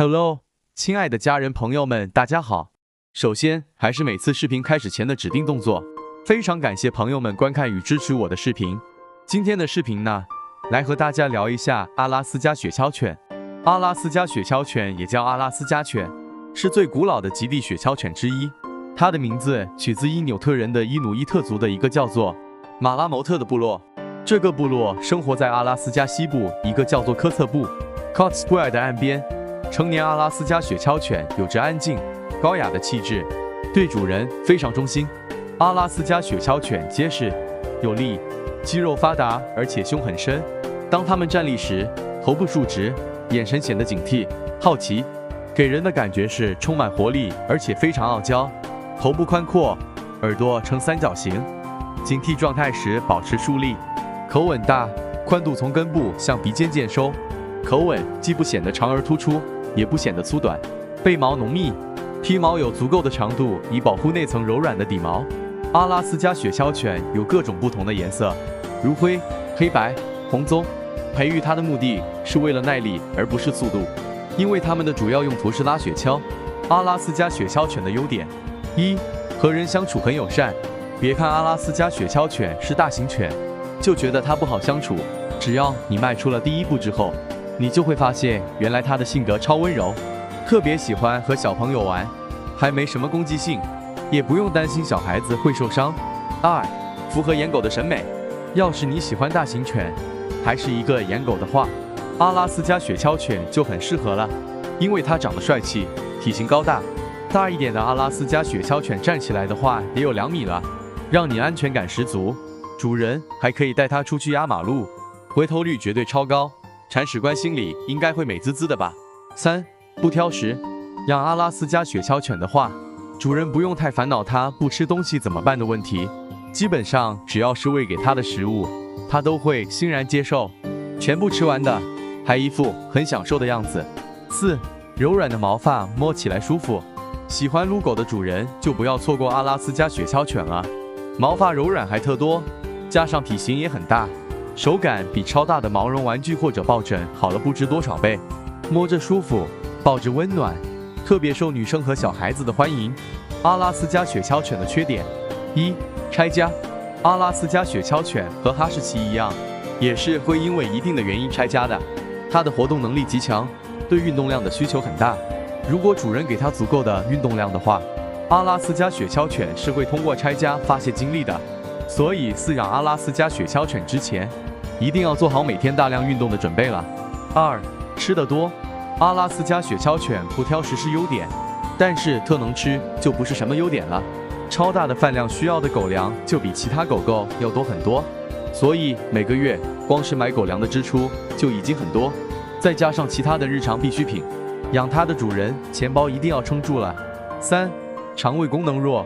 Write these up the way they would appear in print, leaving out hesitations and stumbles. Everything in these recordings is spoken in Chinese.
Hello， 亲爱的家人朋友们，大家好。首先，还是每次视频开始前的指定动作，非常感谢朋友们观看与支持我的视频。今天的视频呢，来和大家聊一下阿拉斯加雪橇犬。阿拉斯加雪橇犬也叫阿拉斯加犬，是最古老的极地雪橇犬之一。它的名字取自因纽特人的伊努伊特族的一个叫做马拉牟特的部落。这个部落生活在阿拉斯加西部一个叫做科策布 （Cotswold） 的岸边。成年阿拉斯加雪橇犬有着安静、高雅的气质，对主人非常忠心。阿拉斯加雪橇犬结实有力，肌肉发达，而且胸很深。当它们站立时，头部竖直，眼神显得警惕、好奇，给人的感觉是充满活力，而且非常傲娇。头部宽阔，耳朵呈三角形，警惕状态时保持竖立。口吻大，宽度从根部向鼻尖渐收，口吻既不显得长而突出，也不显得粗短。背毛浓密，皮毛有足够的长度以保护内层柔软的底毛。阿拉斯加雪橇犬有各种不同的颜色，如灰、黑白、红棕。培育它的目的是为了耐力，而不是速度，因为它们的主要用途是拉雪橇。阿拉斯加雪橇犬的优点：一、和人相处很友善。别看阿拉斯加雪橇犬是大型犬，就觉得它不好相处。只要你迈出了第一步之后，你就会发现，原来它的性格超温柔，特别喜欢和小朋友玩，还没什么攻击性，也不用担心小孩子会受伤。二、符合颜狗的审美。要是你喜欢大型犬，还是一个颜狗的话，阿拉斯加雪橇犬就很适合了，因为它长得帅气，体型高大。大一点的阿拉斯加雪橇犬站起来的话也有2米了，让你安全感十足。主人还可以带它出去压马路，回头率绝对超高，铲屎官心里应该会美滋滋的吧。三、不挑食。养阿拉斯加雪橇犬的话，主人不用太烦恼它不吃东西怎么办的问题，基本上只要是喂给它的食物，它都会欣然接受，全部吃完的，还一副很享受的样子。四、柔软的毛发摸起来舒服。喜欢撸狗的主人就不要错过阿拉斯加雪橇犬了，毛发柔软还特多，加上体型也很大，手感比超大的毛绒玩具或者抱枕好了不知多少倍，摸着舒服，抱着温暖，特别受女生和小孩子的欢迎。阿拉斯加雪橇犬的缺点：一、拆家。阿拉斯加雪橇犬和哈士奇一样，也是会因为一定的原因拆家的。它的活动能力极强，对运动量的需求很大。如果主人给它足够的运动量的话，阿拉斯加雪橇犬是会通过拆家发泄精力的。所以饲养阿拉斯加雪橇犬之前，一定要做好每天大量运动的准备了。二、吃得多。阿拉斯加雪橇犬不挑食是优点，但是特能吃就不是什么优点了。超大的饭量需要的狗粮就比其他狗狗要多很多，所以每个月光是买狗粮的支出就已经很多，再加上其他的日常必需品，养它的主人钱包一定要撑住了。三、肠胃功能弱。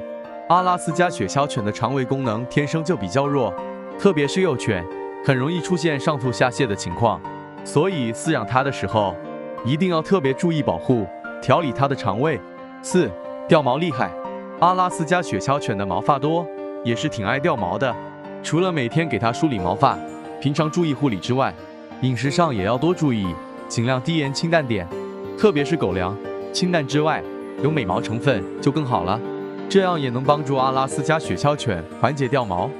阿拉斯加雪橇犬的肠胃功能天生就比较弱，特别是幼犬，很容易出现上吐下泻的情况，所以饲养它的时候，一定要特别注意保护、调理它的肠胃。四、掉毛厉害。阿拉斯加雪橇犬的毛发多，也是挺爱掉毛的。除了每天给它梳理毛发，平常注意护理之外，饮食上也要多注意，尽量低盐清淡点，特别是狗粮，清淡之外，有美毛成分就更好了，这样也能帮助阿拉斯加雪橇犬缓解掉毛。